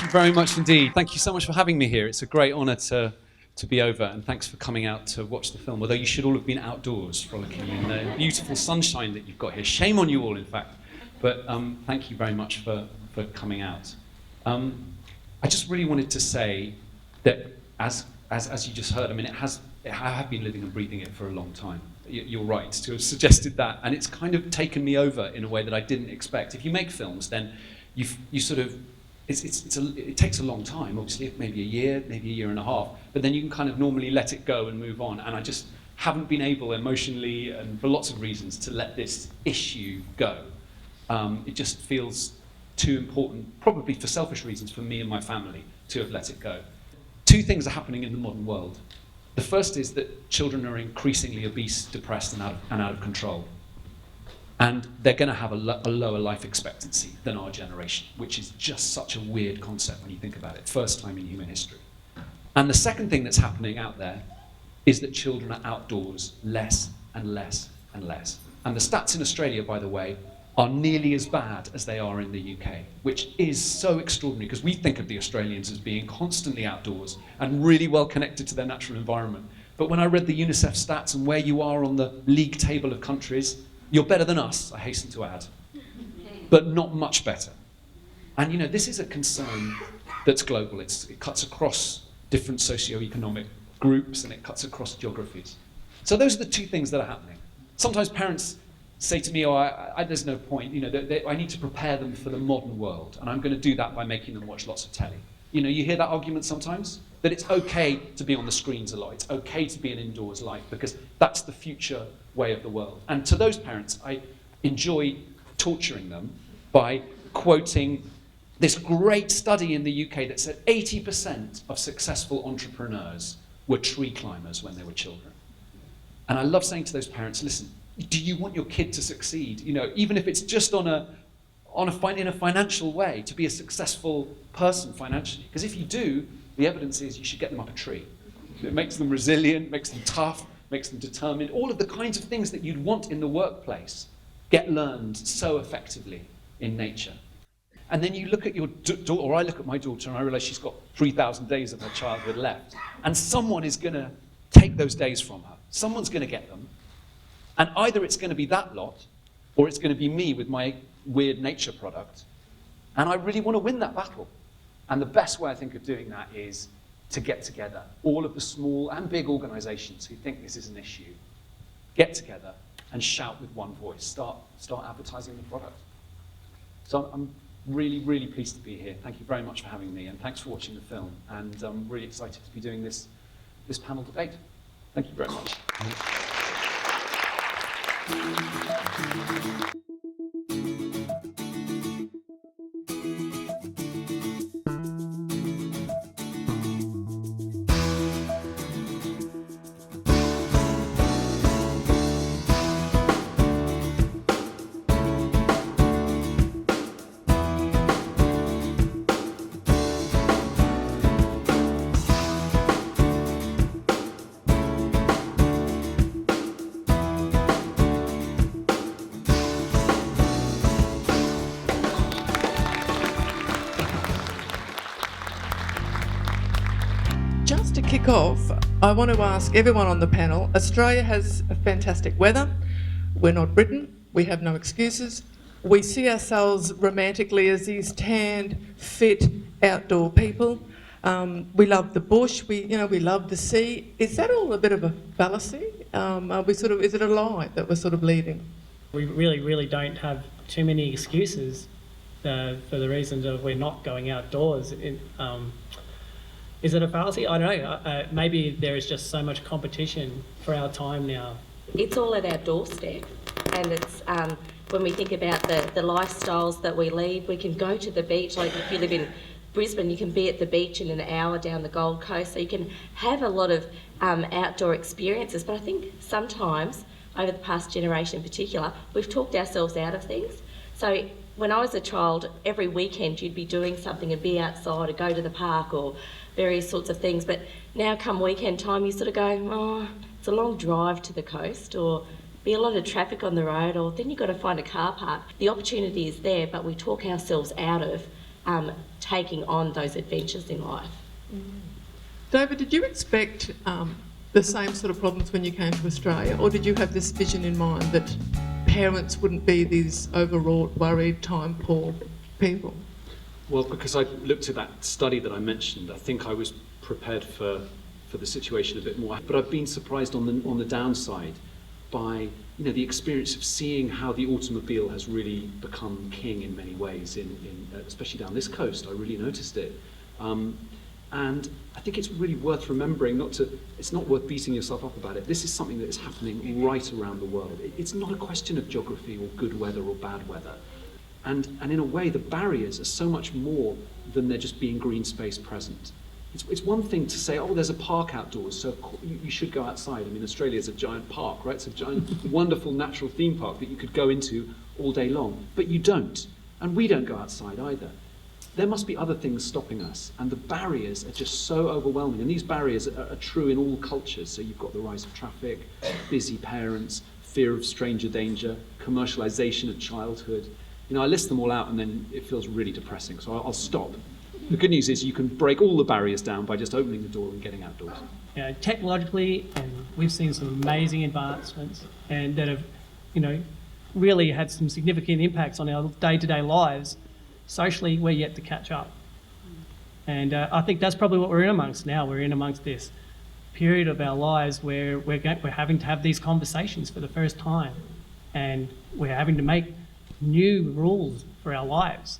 you very much indeed. Thank you so much for having me here. It's a great honour to be over, and thanks for coming out to watch the film, although you should all have been outdoors frolicking in the beautiful sunshine that you've got here. Shame on you all, in fact. But thank you very much for coming out. I just really wanted to say that, as you just heard, I mean, I have been living and breathing it for a long time. You're right to have suggested that, and it's kind of taken me over in a way that I didn't expect. If you make films, then you sort of, it takes a long time, obviously, maybe a year and a half, but then you can kind of normally let it go and move on, and I just haven't been able emotionally and for lots of reasons to let this issue go. It just feels too important, probably for selfish reasons for me and my family, to have let it go. Two things are happening in the modern world. The first is that children are increasingly obese, depressed, and out of control. And they're going to have a lower life expectancy than our generation, which is just such a weird concept when you think about it. First time in human history. And the second thing that's happening out there is that children are outdoors less and less and less. And the stats in Australia, by the way, are nearly as bad as they are in the UK, which is so extraordinary because we think of the Australians as being constantly outdoors and really well connected to their natural environment. But when I read the UNICEF stats and where you are on the league table of countries, you're better than us, I hasten to add, but not much better. And you know, this is a concern that's global. It cuts across different socioeconomic groups and it cuts across geographies. So those are the two things that are happening. Sometimes parents say to me, there's no point, you know, I need to prepare them for the modern world, and I'm going to do that by making them watch lots of telly. You know, you hear that argument sometimes, that it's okay to be on the screens a lot, it's okay to be an indoors life, because that's the future way of the world. And to those parents, I enjoy torturing them by quoting this great study in the UK that said 80% of successful entrepreneurs were tree climbers when they were children. And I love saying to those parents, listen, do you want your kid to succeed? You know, even if it's just in a financial way, to be a successful person financially. Because if you do, the evidence is you should get them up a tree. It makes them resilient, makes them tough, makes them determined. All of the kinds of things that you'd want in the workplace get learned so effectively in nature. And then you look at your daughter, or I look at my daughter and I realize she's got 3,000 days of her childhood left. And someone is going to take those days from her. Someone's going to get them. And either it's going to be that lot, or it's going to be me with my weird nature product. And I really want to win that battle. And the best way I think of doing that is to get together. All of the small and big organizations who think this is an issue, get together and shout with one voice. Start advertising the product. So I'm really, really pleased to be here. Thank you very much for having me, and thanks for watching the film. And I'm really excited to be doing this panel debate. Thank you very much. Just to kick off, I want to ask everyone on the panel, Australia has fantastic weather. We're not Britain. We have no excuses. We see ourselves romantically as these tanned, fit, outdoor people. We love the bush. We love the sea. Is that all a bit of a fallacy? Is it a lie that we're sort of leading? We really don't have too many excuses for the reasons of we're not going outdoors. Is it a fallacy? I don't know. Maybe there is just so much competition for our time now. It's all at our doorstep, and it's when we think about the lifestyles that we lead, we can go to the beach. Like if you live in Brisbane, you can be at the beach in an hour down the Gold Coast, so you can have a lot of outdoor experiences. But I think sometimes, over the past generation in particular, we've talked ourselves out of things. So when I was a child, every weekend you'd be doing something and be outside or go to the park or various sorts of things. But now come weekend time, you sort of go, it's a long drive to the coast, or be a lot of traffic on the road, or then you've got to find a car park. The opportunity is there, but we talk ourselves out of taking on those adventures in life. David, did you expect the same sort of problems when you came to Australia, or did you have this vision in mind that parents wouldn't be these overwrought, worried, time-poor people? Well, because I looked at that study that I mentioned, I think I was prepared for the situation a bit more. But I've been surprised on the downside by the experience of seeing how the automobile has really become king in many ways, especially down this coast. I really noticed it. And I think it's really worth remembering, it's not worth beating yourself up about it. This is something that is happening right around the world. It's not a question of geography or good weather or bad weather. And in a way, the barriers are so much more than there just being green space present. It's one thing to say, oh, there's a park outdoors, so you should go outside. I mean, Australia's a giant park, right? It's a giant, wonderful natural theme park that you could go into all day long. But you don't. And we don't go outside either. There must be other things stopping us, and the barriers are just so overwhelming. And these barriers are true in all cultures. So you've got the rise of traffic, busy parents, fear of stranger danger, commercialization of childhood. I list them all out, and then it feels really depressing. So I'll stop. The good news is you can break all the barriers down by just opening the door and getting outdoors. Technologically, and we've seen some amazing advancements, and that have, really had some significant impacts on our day-to-day lives. Socially, we're yet to catch up. And I think that's probably what we're in amongst now. We're in amongst this period of our lives where we're having to have these conversations for the first time. And we're having to make new rules for our lives.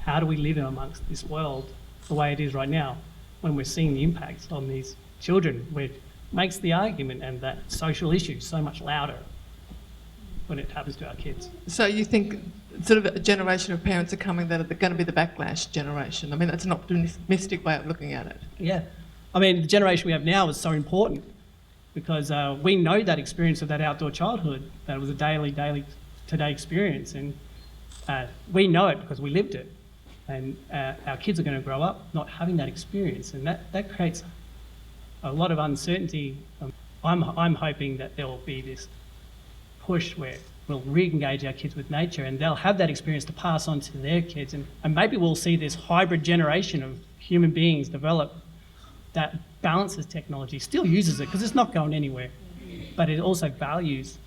How do we live in amongst this world the way it is right now when we're seeing the impacts on these children, which makes the argument and that social issue so much louder when it happens to our kids. So you think sort of a generation of parents are coming that are going to be the backlash generation? I mean, that's an optimistic way of looking at it. Yeah. I mean, the generation we have now is so important because we know that experience of that outdoor childhood, that it was a daily today experience, and we know it because we lived it. And our kids are going to grow up not having that experience, and that creates a lot of uncertainty. I'm hoping that there will be this push where we'll re-engage our kids with nature, and they'll have that experience to pass on to their kids, and maybe we'll see this hybrid generation of human beings develop that balances technology, still uses it because it's not going anywhere, but it also values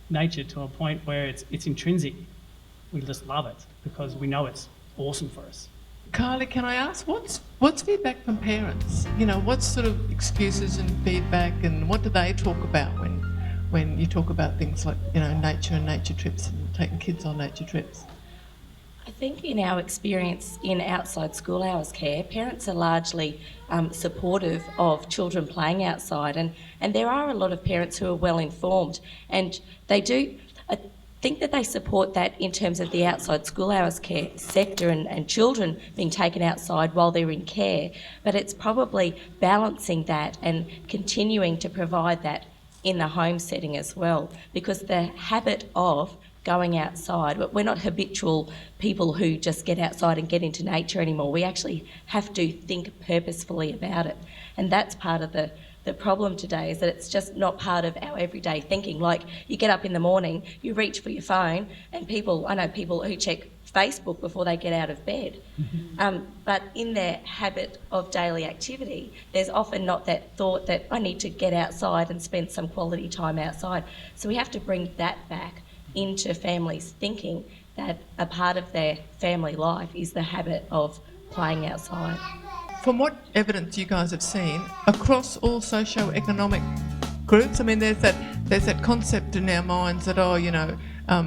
nature to a point where it's intrinsic. We just love it because we know it's awesome for us. Kylie, can I ask, what's feedback from parents? What sort of excuses and feedback, and what do they talk about when you talk about things like, nature and nature trips and taking kids on nature trips? I think in our experience in outside school hours care, parents are largely supportive of children playing outside, and there are a lot of parents who are well informed, and they do. I think that they support that in terms of the outside school hours care sector and children being taken outside while they're in care, but it's probably balancing that and continuing to provide that in the home setting as well, because the habit of going outside, but we're not habitual people who just get outside and get into nature anymore. We actually have to think purposefully about it, and that's part of the problem today, is that it's just not part of our everyday thinking. Like, you get up in the morning, you reach for your phone, and I know people who check Facebook before they get out of bed. But in their habit of daily activity, there's often not that thought that I need to get outside and spend some quality time outside. So we have to bring that back into families' thinking, that a part of their family life is the habit of playing outside. From what evidence you guys have seen across all socio-economic groups, I mean, there's that concept in our minds that,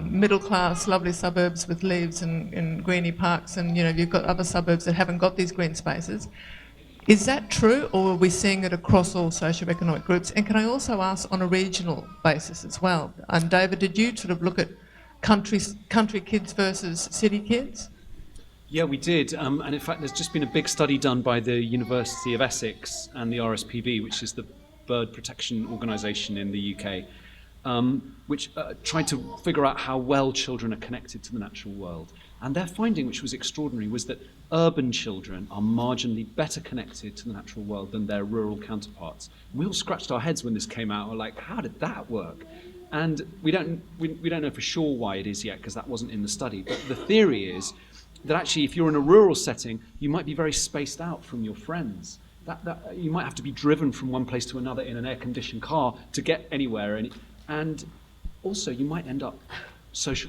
middle class, lovely suburbs with leaves and greeny parks, and you've got other suburbs that haven't got these green spaces. Is that true, or are we seeing it across all socio-economic groups? And can I also ask on a regional basis as well? And David, did you sort of look at country kids versus city kids? Yeah, we did. And in fact, there's just been a big study done by the University of Essex and the RSPB, which is the bird protection organisation in the UK, which tried to figure out how well children are connected to the natural world. And their finding, which was extraordinary, was that urban children are marginally better connected to the natural world than their rural counterparts. And we all scratched our heads when this came out. We're like, how did that work? And we don't know for sure why it is yet, because that wasn't in the study. But the theory is that actually if you're in a rural setting, you might be very spaced out from your friends. That you might have to be driven from one place to another in an air-conditioned car to get anywhere. And also you might end up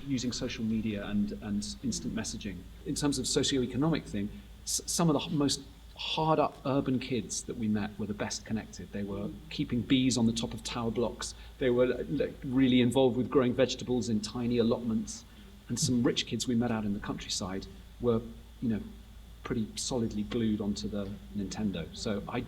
using social media and instant messaging. In terms of socio-economic thing, some of the most hard-up urban kids that we met were the best connected. They were keeping bees on the top of tower blocks. They were really involved with growing vegetables in tiny allotments. And some rich kids we met out in the countryside were, pretty solidly glued onto the Nintendo. So I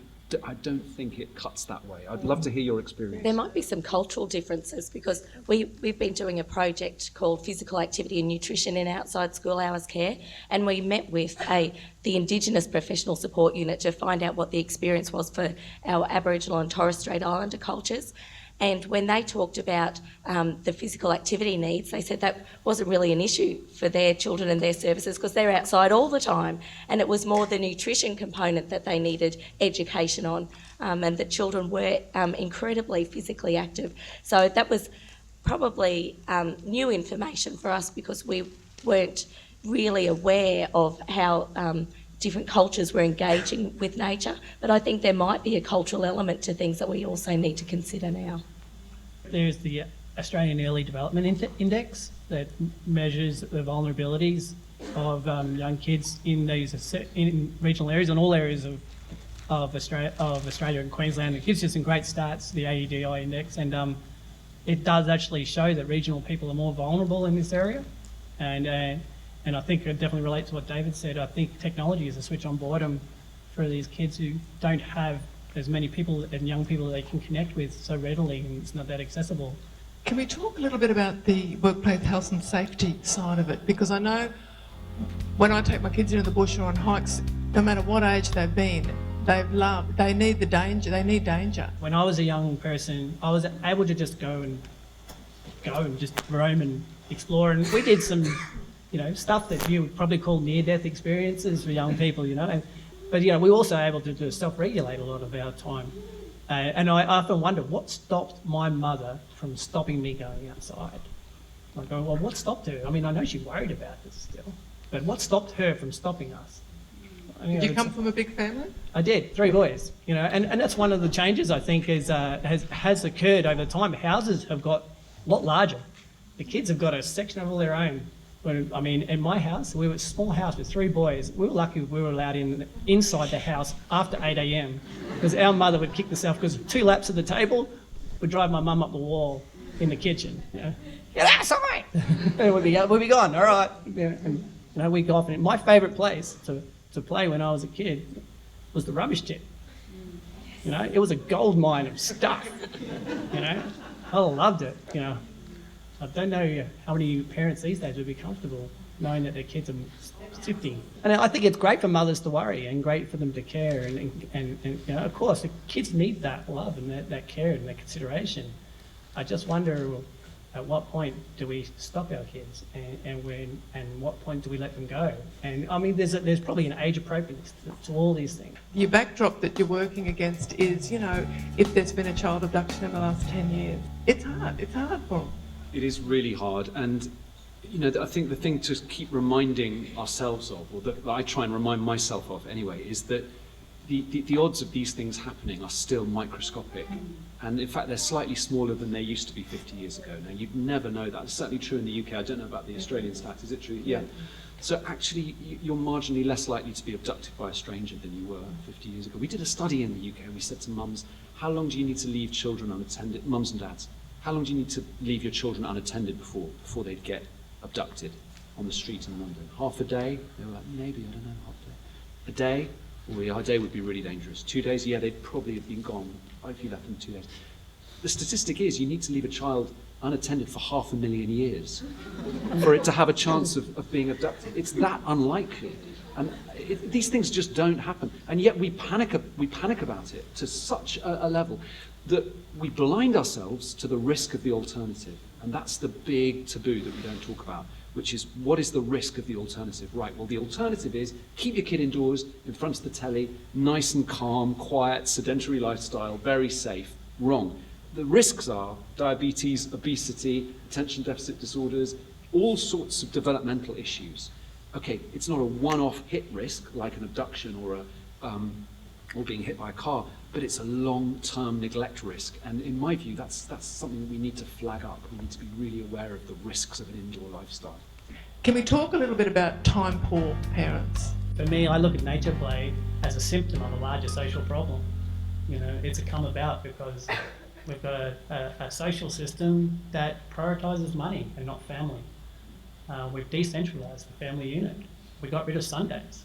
don't think it cuts that way. I'd love to hear your experience. There might be some cultural differences because we've been doing a project called Physical Activity and Nutrition in Outside School Hours Care, and we met with the Indigenous Professional Support Unit to find out what the experience was for our Aboriginal and Torres Strait Islander cultures. And when they talked about the physical activity needs, they said that wasn't really an issue for their children and their services because they're outside all the time. And it was more the nutrition component that they needed education on, and the children were incredibly physically active. So that was probably new information for us because we weren't really aware of how different cultures were engaging with nature. But I think there might be a cultural element to things that we also need to consider now. There's the Australian Early Development Index that measures the vulnerabilities of young kids in regional areas and all areas of Australia and Queensland. It gives you some great stats, the AEDI index, and it does actually show that regional people are more vulnerable in this area. And I think it definitely relates to what David said. I think technology is a switch on boredom for these kids who don't have as many people and young people that they can connect with so readily, and it's not that accessible. Can we talk a little bit about the workplace health and safety side of it? Because I know when I take my kids into the bush or on hikes, no matter what age they've been, they need the danger, they need danger. When I was a young person, I was able to just go and just roam and explore, and we did some stuff that you would probably call near-death experiences for young people, But we were also able to self-regulate a lot of our time. And I often wonder what stopped my mother from stopping me going outside. I go, well, what stopped her? I mean, I know she worried about this still, but what stopped her from stopping us? Did you come from a big family? I did, 3 boys, and that's one of the changes I think has occurred over time. Houses have got a lot larger. The kids have got a section of all their own. In my house, we were a small house with 3 boys. We were lucky we were allowed inside the house after 8 a.m. because our mother would kick us out because 2 laps at the table would drive my mum up the wall in the kitchen. Get outside! And we'd be gone, all right. And we'd go off. And my favourite place to play when I was a kid was the rubbish tip. It was a gold mine of stuff. I loved it. I don't know how many parents these days would be comfortable knowing that their kids are sifting. And I think it's great for mothers to worry and great for them to care. And of course, the kids need that love and that care and that consideration. I just wonder at what point do we stop our kids and what point do we let them go? And I mean, there's probably an age appropriateness to all these things. Your backdrop that you're working against is, if there's been a child abduction in the last 10 years, it's hard for them. It is really hard, and I think the thing to keep reminding ourselves of, or that I try and remind myself of anyway, is that the odds of these things happening are still microscopic, and in fact they're slightly smaller than they used to be 50 years ago. Now you'd never know that. It's certainly true in the UK. I don't know about the Australian stats. Is it true? Yeah. So actually you're marginally less likely to be abducted by a stranger than you were 50 years ago. We did a study in the UK and we said to mums, how long do you need to leave children unattended, mums and dads? How long do you need to leave your children unattended before they'd get abducted on the street in London? Half a day? They were like, maybe, I don't know, half a day. A day? Well, yeah, a day would be really dangerous. 2 days? Yeah, they'd probably have been gone if you left them 2 days. The statistic is you need to leave a child unattended for 500,000 years for it to have a chance of being abducted. It's that unlikely. And these things just don't happen. And yet we panic about it to such a level that we blind ourselves to the risk of the alternative. And that's the big taboo that we don't talk about, which is what is the risk of the alternative? Right, well, the alternative is keep your kid indoors in front of the telly, nice and calm, quiet, sedentary lifestyle, very safe. Wrong. The risks are diabetes, obesity, attention deficit disorders, all sorts of developmental issues. okay, it's not a one-off hit risk like an abduction or being hit by a car, but it's a long-term neglect risk. And in my view, that's something that we need to flag up. We need to be really aware of the risks of an indoor lifestyle. Can we talk a little bit about time-poor parents? For me, I look at nature play as a symptom of a larger social problem. You know, it's come about because we've got a social system that prioritises money and not family. We've decentralised the family unit. We got rid of Sundays.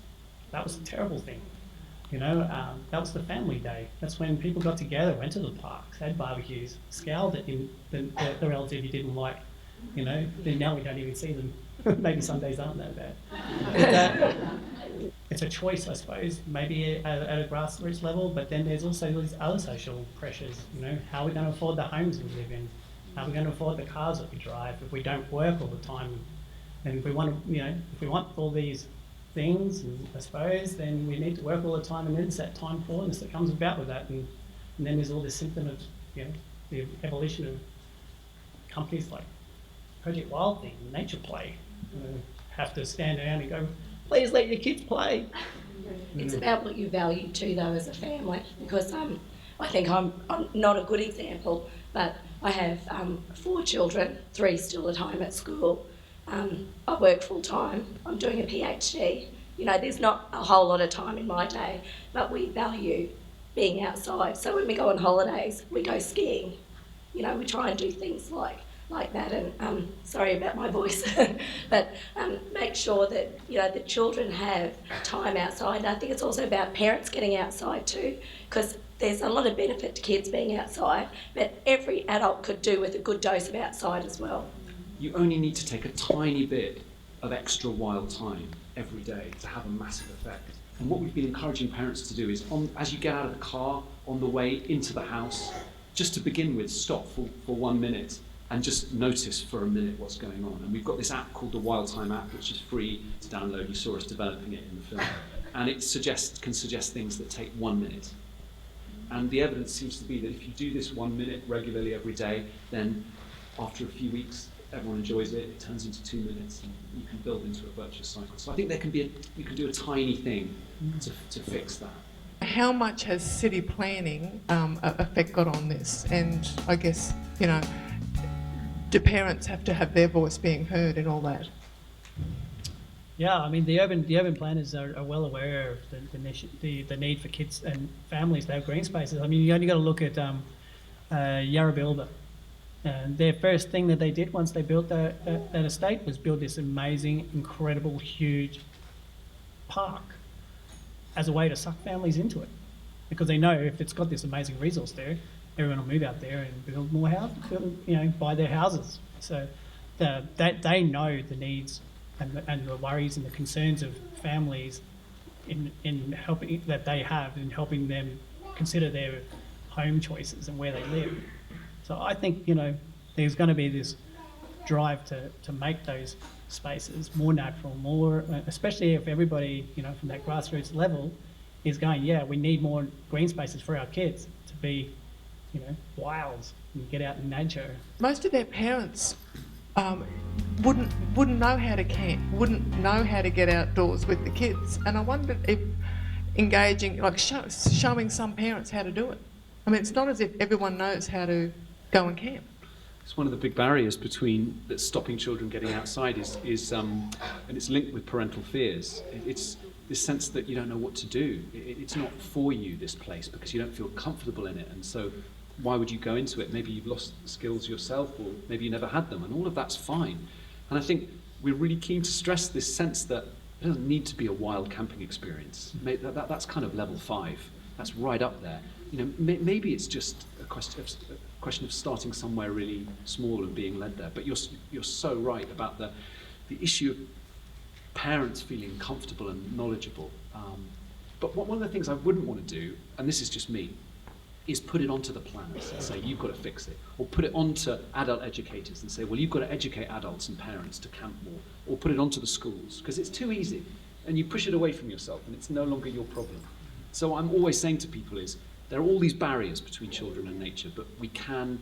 That was a terrible thing. You know, that was the family day. That's when people got together, went to the parks, had barbecues, scowled at the relative you didn't like. You know, then now we don't even see them. Maybe Sundays aren't that bad. But, it's a choice, I suppose, maybe at a grassroots level, but then there's also these other social pressures. You know, how are we going to afford the homes we live in? How are we going to afford the cars that we drive if we don't work all the time? And if we want to, you know, if we want all these things, and I suppose, then we need to work all the time, and then it's that time poorness that comes about with that. And then there's all this symptom of, you know, the evolution of companies like Project Wild Thing, Nature Play, you know, have to stand around and go, please let your kids play. It's about what you value too, though, as a family, because I think I'm not a good example, but I have 4 children, 3 still at home at school. I work full time. I'm doing a PhD. You know, there's not a whole lot of time in my day, but we value being outside. So when we go on holidays, we go skiing. You know, we try and do things like that. And sorry about my voice, but make sure that, you know, the children have time outside. And I think it's also about parents getting outside too, because there's a lot of benefit to kids being outside, but every adult could do with a good dose of outside as well. You only need to take a tiny bit of extra wild time every day to have a massive effect. And what we've been encouraging parents to do is, as you get out of the car, on the way into the house, just to begin with, stop for 1 minute and just notice for a minute what's going on. And we've got this app called the Wild Time app, which is free to download. You saw us developing it in the film. And it can suggest things that take 1 minute. And the evidence seems to be that if you do this 1 minute regularly every day, then after a few weeks, everyone enjoys it, it turns into 2 minutes, and you can build into a virtuous cycle. So I think you can do a tiny thing to fix that. How much has city planning effect got on this? And I guess, you know, do parents have to have their voice being heard and all that? Yeah, I mean, the urban planners are well aware of the need for kids and families to have green spaces. I mean, you only got to look at Yarrabilba. And their first thing that they did once they built that estate was build this amazing, incredible, huge park as a way to suck families into it. Because they know if it's got this amazing resource there, everyone will move out there and build more houses, buy their houses. So they know the needs and the worries and the concerns of families in helping that they have in helping them consider their home choices and where they live. So I think, you know, there's going to be this drive to make those spaces more natural, more, especially if everybody, you know, from that grassroots level is going, yeah, we need more green spaces for our kids to be, you know, wild and get out in nature. Most of their parents wouldn't know how to camp, wouldn't know how to get outdoors with the kids. And I wondered if engaging, like showing some parents how to do it. I mean, it's not as if everyone knows how to go and camp. It's one of the big barriers that's stopping children getting outside is and it's linked with parental fears. It's this sense that you don't know what to do. It's not for you, this place, because you don't feel comfortable in it. And so why would you go into it? Maybe you've lost the skills yourself, or maybe you never had them, and all of that's fine. And I think we're really keen to stress this sense that it doesn't need to be a wild camping experience. That's kind of level 5. That's right up there. You know, maybe it's just a question of starting somewhere really small and being led there. But you're so right about the issue of parents feeling comfortable and knowledgeable. But one of the things I wouldn't want to do, and this is just me, is put it onto the planners and say, you've got to fix it. Or put it onto adult educators and say, well, you've got to educate adults and parents to camp more. Or put it onto the schools, because it's too easy. And you push it away from yourself, and it's no longer your problem. So I'm always saying to people is, there are all these barriers between children and nature, but we can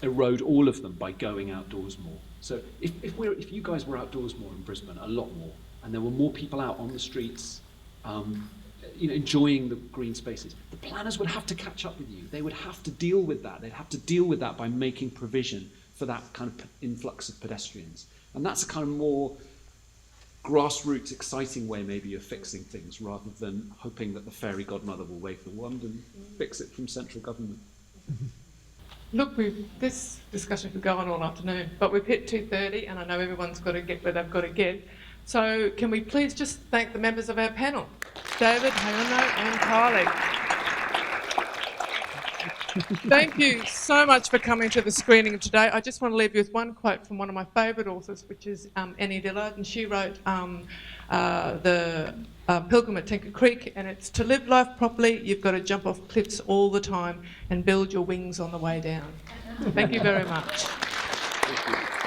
erode all of them by going outdoors more. So if you guys were outdoors more in Brisbane, a lot more, and there were more people out on the streets, enjoying the green spaces, the planners would have to catch up with you. They would have to deal with that. They'd have to deal with that by making provision for that kind of influx of pedestrians. And that's a kind of more grassroots, exciting way maybe of fixing things, rather than hoping that the fairy godmother will wave the wand and fix it from central government. Look, this discussion could go on all afternoon, but we've hit 2:30 and I know everyone's got to get where they've got to get. So can we please just thank the members of our panel, David, Hayano and Kylie. Thank you so much for coming to the screening today. I just want to leave you with one quote from one of my favourite authors, which is Annie Dillard, and she wrote the Pilgrim at Tinker Creek, and it's, to live life properly, you've got to jump off cliffs all the time and build your wings on the way down. Thank you very much. Thank you.